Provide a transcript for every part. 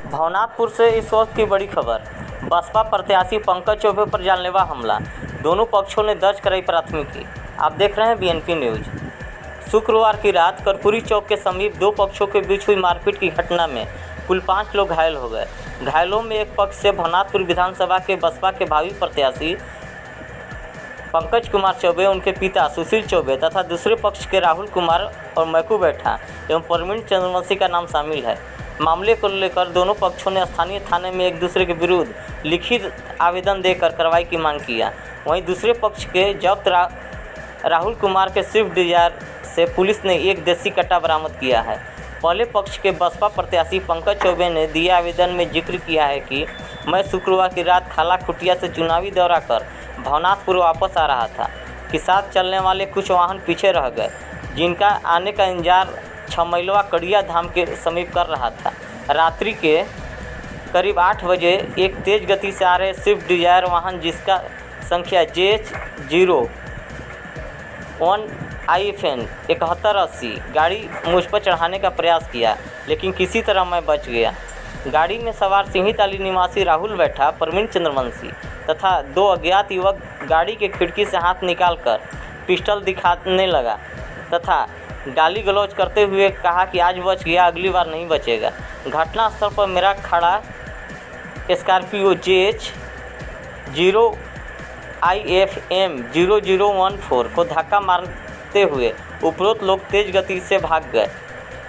भवनाथपुर से इस वक्त की बड़ी खबर। बसपा प्रत्याशी पंकज चौबे पर जानलेवा हमला, दोनों पक्षों ने दर्ज कराई प्राथमिकी। आप देख रहे हैं बीएनपी न्यूज। शुक्रवार की रात कर्पूरी चौक के समीप दो पक्षों के बीच हुई मारपीट की घटना में कुल 5 लोग घायल हो गए। घायलों में एक पक्ष से भवनाथपुर विधानसभा के बसपा के भावी प्रत्याशी पंकज कुमार चौबे, उनके पिता सुशील चौबे तथा दूसरे पक्ष के राहुल कुमार और मैकू बैठा एवं प्रवीण चंद्रवंशी का नाम शामिल है। मामले को लेकर दोनों पक्षों ने स्थानीय थाने में एक दूसरे के विरुद्ध लिखित आवेदन देकर कार्रवाई की मांग किया। वहीं दूसरे पक्ष के जब्त राहुल कुमार के स्विफ्ट डिजायर से पुलिस ने एक देसी कट्टा बरामद किया है। पहले पक्ष के बसपा प्रत्याशी पंकज चौबे ने दिए आवेदन में जिक्र किया है कि मैं शुक्रवार की रात खाला खुटिया से चुनावी दौरा कर भवनाथपुर वापस आ रहा था कि साथ चलने वाले कुछ वाहन पीछे रह गए, जिनका आने का इंतजार 6 मीलवा कड़िया धाम के समीप कर रहा था। रात्रि के करीब 8 बजे एक तेज गति से आ रहे स्विफ्ट डिजायर वाहन, जिसका संख्या JH01 IFN 7180 गाड़ी मुझ पर चढ़ाने का प्रयास किया, लेकिन किसी तरह मैं बच गया। गाड़ी में सवार सिंहीताली निवासी राहुल बैठा, प्रवीण चंद्रवंशी तथा 2 अज्ञात युवक गाड़ी के खिड़की से हाथ निकालकर पिस्टल दिखाने लगा तथा गाली गलौज करते हुए कहा कि आज बच गया, अगली बार नहीं बचेगा। घटनास्थल पर मेरा खड़ा स्कॉर्पियो JH0IFM 0014 को धक्का मारते हुए उपरोक्त लोग तेज गति से भाग गए।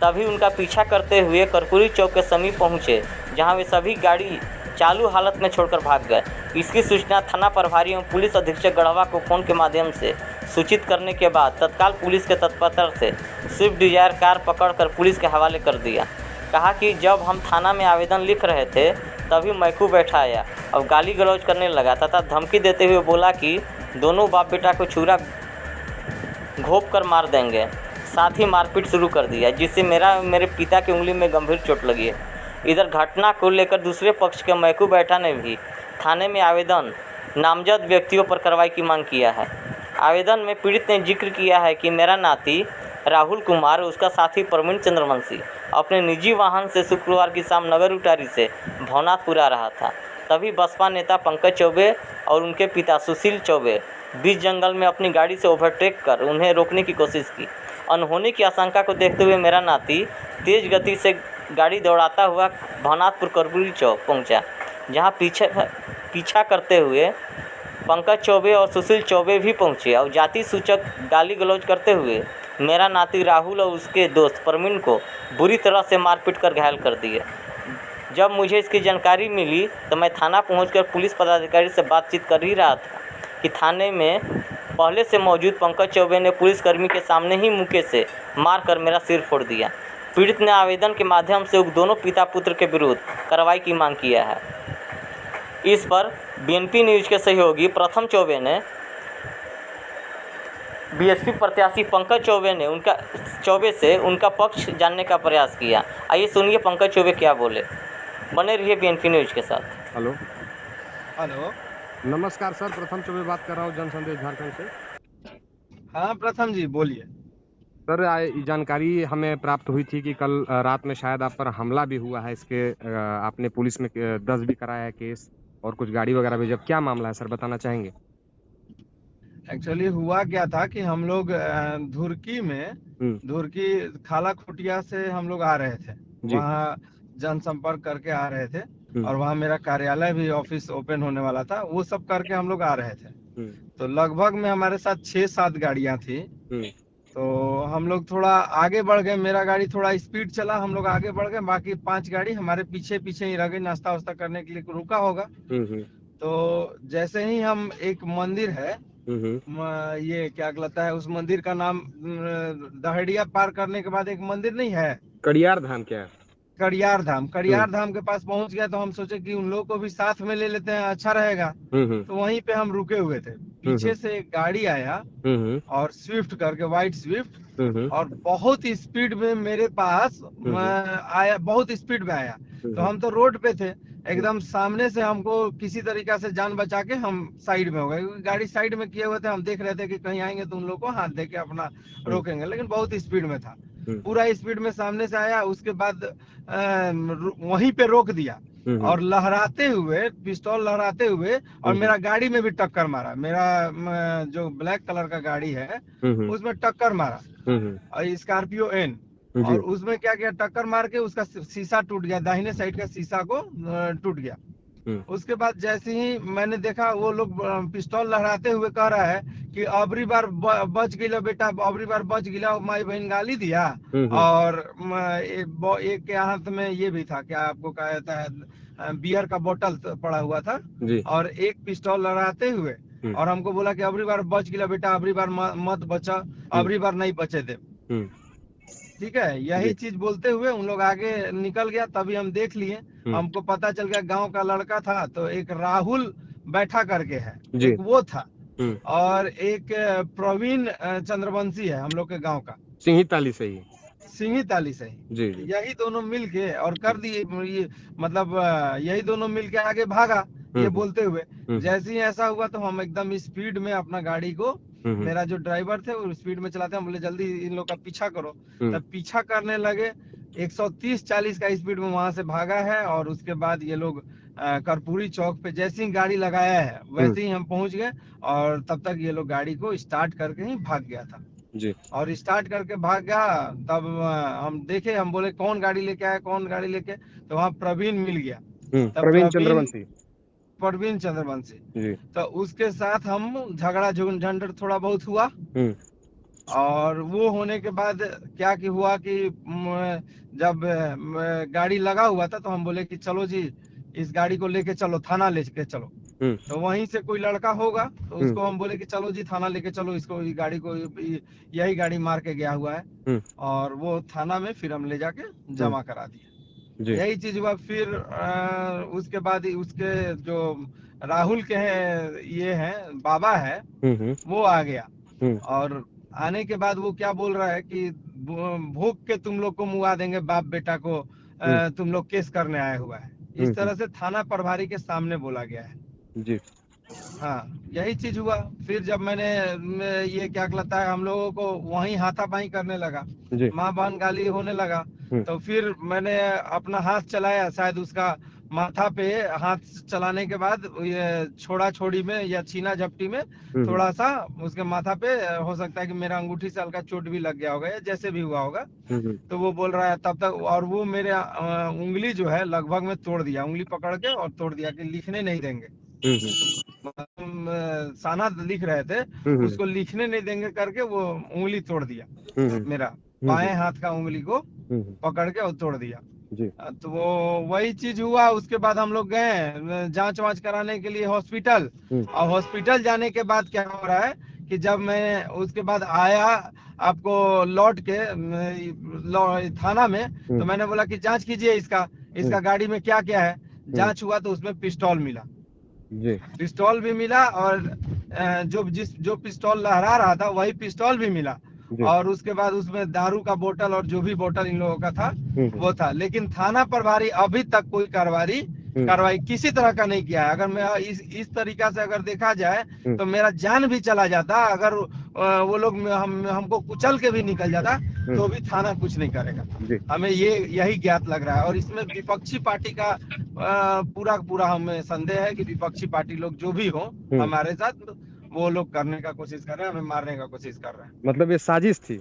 तभी उनका पीछा करते हुए कर्पूरी चौक के समीप पहुंचे, जहां वे सभी गाड़ी चालू हालत में छोड़कर भाग गए। इसकी सूचना थाना प्रभारी एवं पुलिस अधीक्षक गढ़वा को फ़ोन के माध्यम से सूचित करने के बाद तत्काल पुलिस के तत्परता से स्विफ्ट डिजायर कार पकड़कर पुलिस के हवाले कर दिया। कहा कि जब हम थाना में आवेदन लिख रहे थे तभी मैकू बैठा आया और गाली गलौज करने लगा तथा धमकी देते हुए बोला कि दोनों बाप बेटा को छुरा घोंप कर मार देंगे। साथ ही मारपीट शुरू कर दिया, जिससे मेरे पिता की उंगली में गंभीर चोट लगी है। इधर घटना को लेकर दूसरे पक्ष के मैकू बैठा ने भी थाने में आवेदन नामजद व्यक्तियों पर कार्रवाई की मांग किया है। आवेदन में पीड़ित ने जिक्र किया है कि मेरा नाती राहुल कुमार, उसका साथी प्रवीण चंद्रवंशी अपने निजी वाहन से शुक्रवार की शाम नगर उटारी से भवनाथपुर आ रहा था। तभी बसपा नेता पंकज चौबे और उनके पिता सुशील चौबे बीच जंगल में अपनी गाड़ी से ओवरटेक कर उन्हें रोकने की कोशिश की। अनहोनी की आशंका को देखते हुए मेरा नाती तेज गति से गाड़ी दौड़ाता हुआ भवनाथपुर कर्पूरी चौक पहुंचा, जहां पीछा करते हुए पंकज चौबे और सुशील चौबे भी पहुंचे और जाति सूचक गाली गलौज करते हुए मेरा नाती राहुल और उसके दोस्त प्रवीण को बुरी तरह से मारपीट कर घायल कर दिए। जब मुझे इसकी जानकारी मिली तो मैं थाना पहुंचकर पुलिस पदाधिकारी से बातचीत कर ही रहा था कि थाने में पहले से मौजूद पंकज चौबे ने पुलिसकर्मी के सामने ही मुक्के से मारकर मेरा सिर फोड़ दिया। पीड़ित ने आवेदन के माध्यम से उक्त दोनों पिता पुत्र के विरुद्ध कार्रवाई की मांग किया है। इस पर बीएनपी न्यूज के सहयोगी प्रथम चौबे ने बीएसपी प्रत्याशी पंकज चौबे से उनका पक्ष जानने का प्रयास किया। आइए सुनिए पंकज चौबे क्या बोले। बने रहिए बीएनपी न्यूज के साथ। हेलो हेलो, नमस्कार सर, प्रथम चौबे बात कर रहा हूँ जन संदेश झारखंड से। हाँ प्रथम जी बोलिए। सर, जानकारी हमें प्राप्त हुई थी कि कल रात में शायद आप पर हमला भी हुआ है। इसके आपने पुलिस में दर्ज भी कराया है केस और कुछ गाड़ी वगैरह भी। जब क्या मामला है सर, बताना चाहेंगे? एक्चुअली हुआ क्या था कि हम लोग धुरकी खाला खुटिया से हम लोग आ रहे थे, वहाँ जनसंपर्क करके आ रहे थे और वहाँ मेरा कार्यालय भी ऑफिस ओपन होने वाला था। वो सब करके हम लोग आ रहे थे। तो लगभग में हमारे साथ 6-7 गाड़ियाँ थी। तो हम लोग थोड़ा आगे बढ़ गए, मेरा गाड़ी थोड़ा स्पीड चला, हम लोग आगे बढ़ गए, बाकी 5 गाड़ी हमारे पीछे ही रह गई, नाश्ता वास्ता करने के लिए रुका होगा। तो जैसे ही हम एक मंदिर है, ये क्या कहलाता है उस मंदिर का नाम, दहड़िया पार करने के बाद एक मंदिर नहीं है, कड़ियार धाम? क्या कड़ियार धाम के पास पहुंच गया। तो हम सोचे कि उन लोगों को भी साथ में ले लेते हैं, अच्छा रहेगा। तो वहीं पे हम रुके हुए थे। पीछे से एक गाड़ी आया और स्विफ्ट करके, व्हाइट स्विफ्ट, और बहुत स्पीड में मेरे पास आया, बहुत स्पीड में आया। तो हम तो रोड पे थे, एकदम सामने से हमको किसी तरीका से जान बचा के हम साइड में हो गए, क्योंकि गाड़ी साइड में किए हुए थे। हम देख रहे थे कि कहीं आएंगे तो उन लोग को हाथ दे के अपना रोकेंगे, लेकिन बहुत स्पीड में था। पूरा स्पीड में सामने से आया, उसके बाद वहीं पे रोक दिया और लहराते हुए, पिस्तौल लहराते हुए, और मेरा गाड़ी में भी टक्कर मारा। मेरा जो ब्लैक कलर का गाड़ी है उसमें टक्कर मारा, और स्कॉर्पियो एन। और उसमें क्या किया, टक्कर मार के उसका शीशा टूट गया, दाहिने साइड का शीशा को टूट गया। उसके बाद जैसे ही मैंने देखा, वो लोग पिस्तौल लहराते हुए कह रहा है कि अबरी बार बच गिला बेटा, अबरी बार बच गिला, माई बहन गाली दिया। और एक के हाथ में ये भी था, क्या आपको कहा जाता है, बियर का बोतल पड़ा हुआ था, और एक पिस्तौल लहराते हुए और हमको बोला कि अबरी बार बच गिला बेटा, अबरी बार मत बचा, अबरी बार नहीं बचे दे। ठीक है, यही चीज बोलते हुए उन लोग आगे निकल गया। तभी हम देख लिए, हमको पता चल गया गांव का लड़का था, तो एक राहुल बैठा करके है, एक वो था, और एक प्रवीण चंद्रवंशी है हम लोग के गांव का, सिंही ताली से ही, सिंही ताली से ही। यही दोनों मिल के और कर दिए, मतलब यही दोनों मिल के आगे भागा ये बोलते हुए। जैसे ही ऐसा हुआ तो हम एकदम स्पीड में अपना गाड़ी को, मेरा जो ड्राइवर थे वो स्पीड में चलाते हैं, बोले जल्दी इन लोग का पीछा करो। तब पीछा करने लगे, 130-40 का स्पीड में वहां से भागा है। और उसके बाद ये लोग कर्पूरी चौक पे जैसे ही गाड़ी लगाया है वैसे ही हम पहुंच गए, और तब तक ये लोग गाड़ी को स्टार्ट करके ही भाग गया था जी। और स्टार्ट करके भाग गया। तब हम देखे, हम बोले कौन गाड़ी लेके आया, कौन गाड़ी लेके, तो वहाँ प्रवीण मिल गया, प्रवीण चंद्रवंशी जी। तो उसके साथ हम झगड़ा झंझट थोड़ा बहुत हुआ, और वो होने के बाद क्या कि हुआ कि जब गाड़ी लगा हुआ था तो हम बोले कि चलो जी इस गाड़ी को लेके चलो, थाना लेके चलो। तो वहीं से कोई लड़का होगा तो उसको हम बोले कि चलो जी थाना लेके चलो, इसको गाड़ी को, यही गाड़ी मार के गया हुआ है। और वो थाना में फिर हम ले जाके जमा करा दिए। यही चीज हुआ। फिर उसके बाद उसके जो राहुल के हैं, ये हैं बाबा है, वो आ गया। और आने के बाद वो क्या बोल रहा है कि भूख के तुम लोग को मुआ देंगे, बाप बेटा को तुम लोग केस करने आया हुआ है, इस तरह से थाना प्रभारी के सामने बोला गया है जी। हाँ, यही चीज हुआ। फिर जब मैंने ये क्या कहता है, हम लोगों को वहीं हाथापाई करने लगा, माँ बहन गाली होने लगा। तो फिर मैंने अपना हाथ चलाया, शायद उसका माथा पे हाथ चलाने के बाद ये छोड़ा छोड़ी में या छीना झपटी में थोड़ा सा उसके माथा पे, हो सकता है कि मेरा अंगूठी से हल्का चोट भी लग गया होगा या जैसे भी हुआ होगा। तो वो बोल रहा है तब तक, और वो मेरे उंगली जो है लगभग में तोड़ दिया, उंगली पकड़ के और तोड़ दिया कि लिखने नहीं देंगे। साना लिख रहे थे, उसको लिखने नहीं देंगे करके वो उंगली तोड़ दिया, मेरा बाएं हाथ का उंगली को पकड़ के और तोड़ दिया जी। तो वो वही चीज हुआ। उसके बाद हम लोग गए जांच वांच कराने के लिए हॉस्पिटल, और हॉस्पिटल जाने के बाद क्या हो रहा है कि जब मैं उसके बाद आया आपको लौट के थाना में, तो मैंने बोला कि जांच कीजिए इसका गाड़ी में क्या क्या है। जांच हुआ तो उसमें पिस्तौल मिला जी। पिस्तौल भी मिला, और जो पिस्तौल लहरा रहा था वही पिस्तौल भी मिला। और उसके बाद उसमें दारू का बोतल और जो भी बोतल इन लोगों का था वो था। लेकिन थाना प्रभारी अभी तक कोई कार्रवाई किसी तरह का नहीं किया है। अगर मैं इस तरीका से अगर देखा जाए तो मेरा जान भी चला जाता, अगर वो लोग हमको कुचल के भी निकल जाता तो भी थाना कुछ नहीं करेगा। हमें यही ज्ञात लग रहा है। और इसमें विपक्षी पार्टी का पूरा हमें संदेह है कि विपक्षी पार्टी लोग जो भी हो हमारे साथ, वो लोग करने का कोशिश कर रहे हैं, हमें मारने का कोशिश कर रहे हैं। मतलब ये साजिश थी,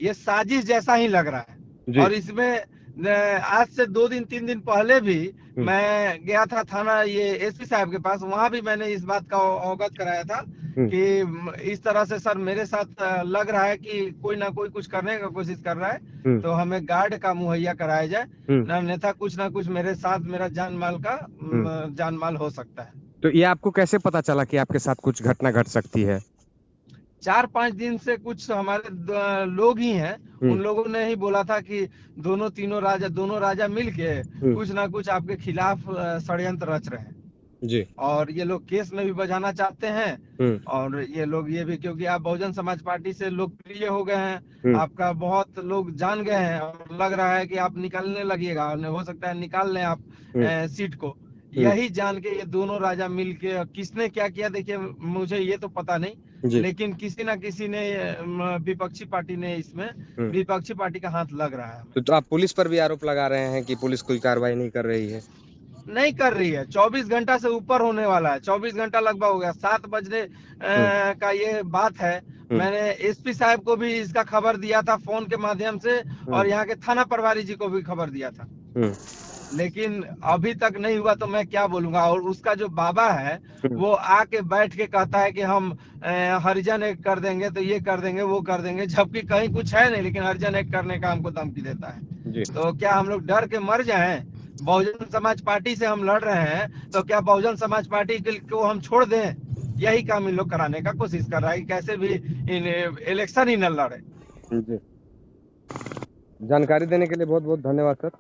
ये साजिश जैसा ही लग रहा है। और इसमें आज से 2 दिन 3 दिन पहले भी मैं गया था थाना, ये एसपी साहब के पास, वहां भी मैंने इस बात का अवगत कराया था कि इस तरह से सर मेरे साथ लग रहा है कि कोई ना कोई कुछ करने का कोशिश कर रहा है, तो हमें गार्ड का मुहैया कराया जाए, अन्यथा कुछ ना कुछ मेरे साथ मेरा जान माल हो सकता है। तो ये आपको कैसे पता चला कि आपके साथ कुछ घटना घट सकती है? 4-5 दिन से कुछ हमारे लोग ही हैं, उन लोगों ने ही बोला था कि दोनों राजा मिलके कुछ ना कुछ आपके खिलाफ षड्यंत्र रच रहे हैं जी। और ये लोग केस में भी बजाना चाहते हैं। और ये लोग ये भी, क्योंकि आप बहुजन समाज पार्टी से लोकप्रिय हो गए हैं, आपका बहुत लोग जान गए हैं, और लग रहा है कि आप निकलने लगिएगा, हो सकता है निकाल लें आप सीट को। यही जान के ये दोनों राजा मिलके किसने क्या किया, देखिए मुझे ये तो पता नहीं, जी। लेकिन किसी ना किसी ने विपक्षी पार्टी ने इसमें विपक्षी पार्टी का हाथ लग रहा है। तो आप पुलिस पर भी आरोप लगा रहे हैं कि पुलिस कोई कार्रवाई नहीं कर रही है? नहीं कर रही है। 24 घंटा से ऊपर होने वाला है, 24 घंटा लगभग हो गया। 7 बजने का ये बात है। मैंने एसपी साहब को भी इसका खबर दिया था फोन के माध्यम से, और यहाँ के थाना प्रभारी जी को भी खबर दिया था, लेकिन अभी तक नहीं हुआ। तो मैं क्या बोलूंगा। और उसका जो बाबा है वो आके बैठ के कहता है कि हम हरिजन एक कर देंगे, तो ये कर देंगे, वो कर देंगे, जबकि कहीं कुछ है नहीं, लेकिन हरिजन एक करने का हमको धमकी देता है। जी। तो क्या हम लोग डर के मर जाएं? बहुजन समाज पार्टी से हम लड़ रहे हैं, तो क्या बहुजन समाज पार्टी को हम छोड़ दें? यही काम इन लोग कराने का कोशिश कर रहा है कि कैसे भी इलेक्शन ही न लड़े। जी। जानकारी देने के लिए बहुत बहुत धन्यवाद सर।